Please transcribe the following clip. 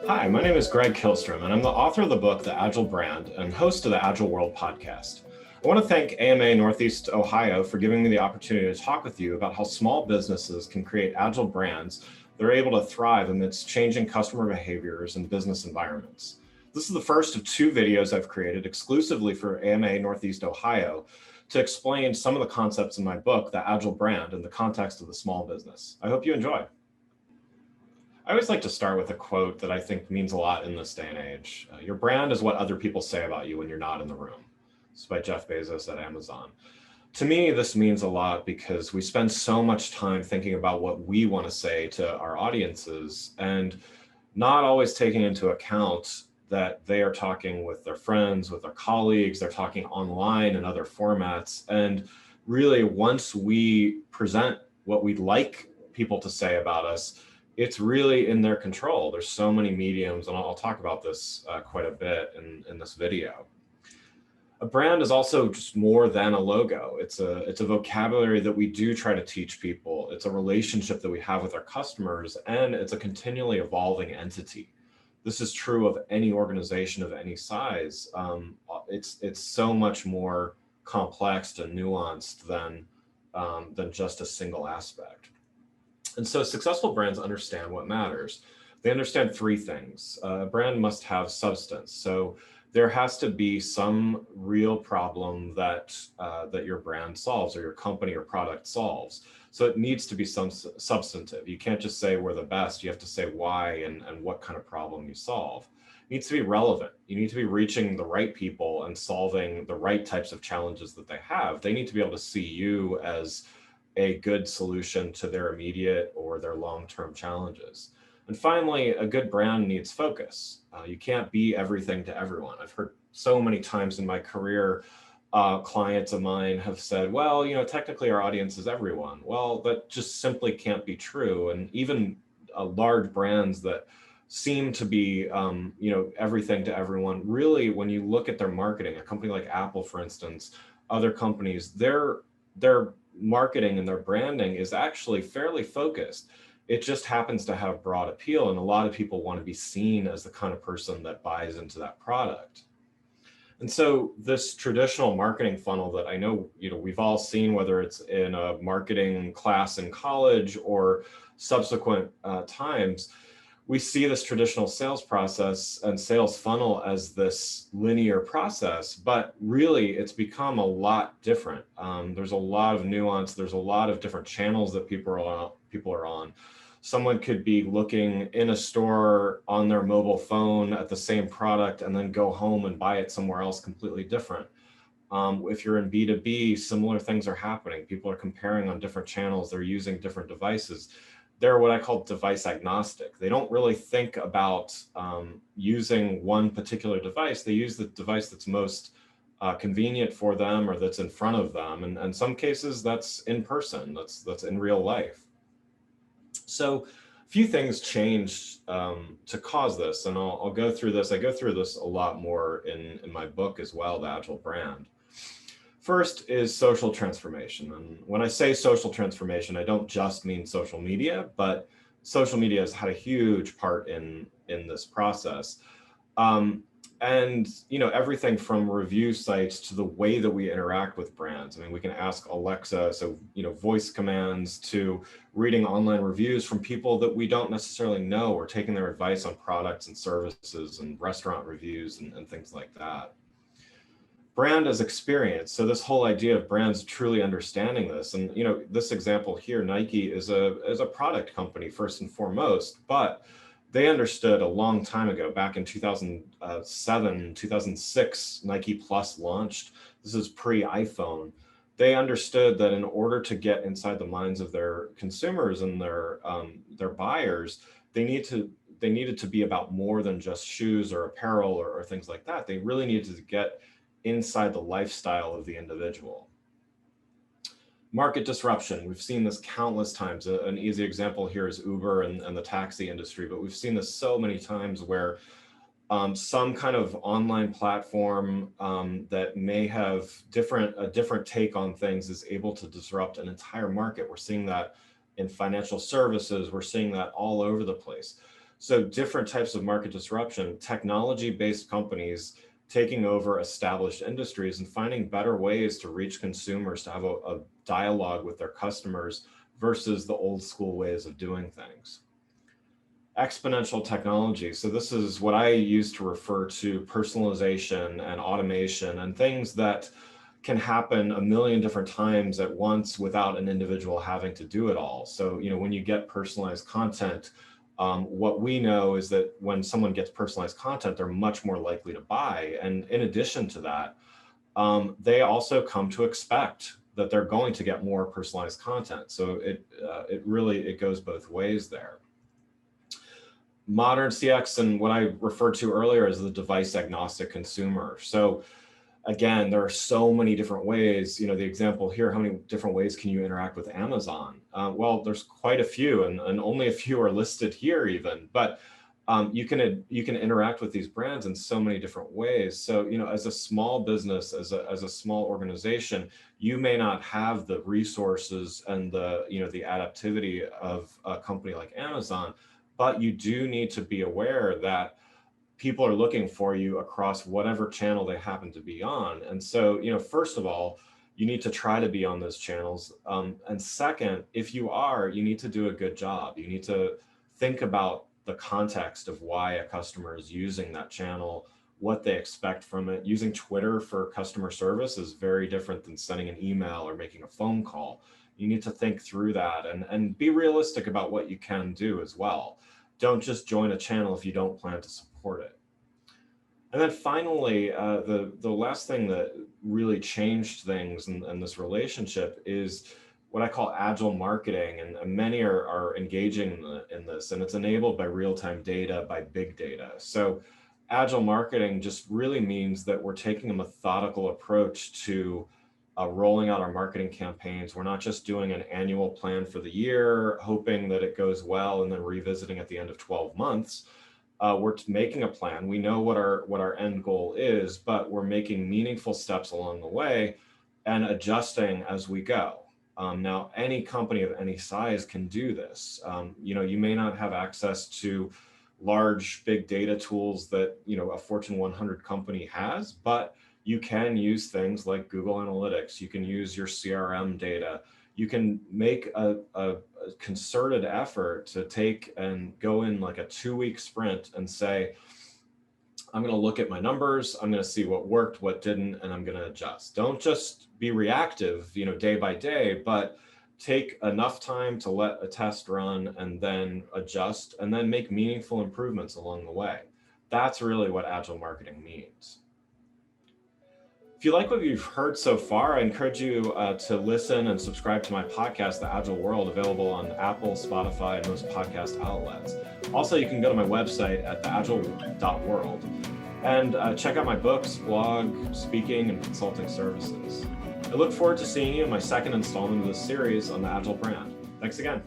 Hi, my name is Greg Kihlstrom, and I'm the author of the book, The Agile Brand, and host of the Agile World podcast. I want to thank AMA Northeast Ohio for giving me the opportunity to talk with you about how small businesses can create agile brands that are able to thrive amidst changing customer behaviors and business environments. This is the first of two videos I've created exclusively for AMA Northeast Ohio to explain some of the concepts in my book, The Agile Brand, in the context of the small business. I hope you enjoy. I always like to start with a quote that I think means a lot in this day and age. Your brand is what other people say about you when you're not in the room. This is by Jeff Bezos at Amazon. To me, this means a lot because we spend so much time thinking about what we want to say to our audiences and not always taking into account that they are talking with their friends, with their colleagues, they're talking online and other formats. And really, once we present what we'd like people to say about us, it's really in their control. There's so many mediums, and I'll talk about this quite a bit in this video. A brand is also just more than a logo. It's a vocabulary that we do try to teach people. It's a relationship that we have with our customers, and it's a continually evolving entity. This is true of any organization of any size. It's so much more complex and nuanced than just a single aspect. And so successful brands understand what matters. They understand three things. A brand must have substance. So there has to be some real problem that your brand solves or your company or product solves. So it needs to be some substantive. You can't just say we're the best. You have to say why and what kind of problem you solve. It needs to be relevant. You need to be reaching the right people and solving the right types of challenges that they have. They need to be able to see you as a good solution to their immediate or their long-term challenges. And finally, a good brand needs focus. You can't be everything to everyone. I've heard so many times in my career, clients of mine have said, well, technically our audience is everyone. Well, that just simply can't be true. And even large brands that seem to be, everything to everyone, really, when you look at their marketing, a company like Apple, for instance, other companies, their marketing and their branding is actually fairly focused. It just happens to have broad appeal, and a lot of people want to be seen as the kind of person that buys into that product. And so this traditional marketing funnel that I know, we've all seen, whether it's in a marketing class in college or subsequent times, we see this traditional sales process and sales funnel as this linear process, but really it's become a lot different. There's a lot of nuance. There's a lot of different channels that people are on. Someone could be looking in a store on their mobile phone at the same product and then go home and buy it somewhere else completely different. If you're in B2B, similar things are happening. People are comparing on different channels. They're using different devices. They're what I call device agnostic. They don't really think about using one particular device. They use the device that's most convenient for them or that's in front of them. And in some cases, that's in person, that's in real life. So a few things changed to cause this, and I'll go through this. I go through this a lot more in my book as well, The Agile Brand. First is social transformation. And when I say social transformation, I don't just mean social media, but social media has had a huge part in this process. And everything from review sites to the way that we interact with brands. I mean, we can ask Alexa, so voice commands, to reading online reviews from people that we don't necessarily know, or taking their advice on products and services and restaurant reviews and things like that. Brand as experience. So this whole idea of brands truly understanding this, and this example here, Nike is a product company first and foremost, but they understood a long time ago, back in 2007, 2006, Nike Plus launched. This is pre-iPhone. They understood that in order to get inside the minds of their consumers and their buyers, they needed to be about more than just shoes or apparel or things like that. They really needed to get inside the lifestyle of the individual. Market disruption. We've seen this countless times. An easy example here is Uber and the taxi industry, but we've seen this so many times where some kind of online platform that may have a different take on things is able to disrupt an entire market. We're seeing that in financial services. We're seeing that all over the place. So different types of market disruption, technology-based companies taking over established industries and finding better ways to reach consumers, to have a dialogue with their customers versus the old school ways of doing things. Exponential technology. So this is what I use to refer to personalization and automation and things that can happen a million different times at once without an individual having to do it all. So, when you get personalized content, what we know is that when someone gets personalized content, they're much more likely to buy. And in addition to that, they also come to expect that they're going to get more personalized content. So it really goes both ways there. Modern CX and what I referred to earlier as the device agnostic consumer. So again, there are so many different ways, the example here, how many different ways can you interact with Amazon? Well, there's quite a few and only a few are listed here even, but you can interact with these brands in so many different ways. So, as a small business, as a small organization, you may not have the resources and the adaptivity of a company like Amazon, but you do need to be aware that people are looking for you across whatever channel they happen to be on. And so, first of all, you need to try to be on those channels. And second, if you are, you need to do a good job. You need to think about the context of why a customer is using that channel, what they expect from it. Using Twitter for customer service is very different than sending an email or making a phone call. You need to think through that and be realistic about what you can do as well. Don't just join a channel if you don't plan to support it. And then finally, the last thing that really changed things in this relationship is what I call agile marketing, and many are engaging in this, and it's enabled by real-time data, by big data. So agile marketing just really means that we're taking a methodical approach to rolling out our marketing campaigns. We're not just doing an annual plan for the year, hoping that it goes well, and then revisiting at the end of 12 months. We're making a plan. We know what our end goal is, but we're making meaningful steps along the way and adjusting as we go. Now, any company of any size can do this. You may not have access to large big data tools that a Fortune 100 company has, but you can use things like Google Analytics. You can use your CRM data. You can make a concerted effort to take and go in like a 2-week sprint and say, I'm going to look at my numbers. I'm going to see what worked, what didn't, and I'm going to adjust. Don't just be reactive, day by day, but take enough time to let a test run and then adjust and then make meaningful improvements along the way. That's really what agile marketing means. If you like what you've heard so far, I encourage you to listen and subscribe to my podcast, The Agile World, available on Apple, Spotify, and most podcast outlets. Also, you can go to my website at theagile.world and check out my books, blog, speaking, and consulting services. I look forward to seeing you in my second installment of this series on the Agile brand. Thanks again.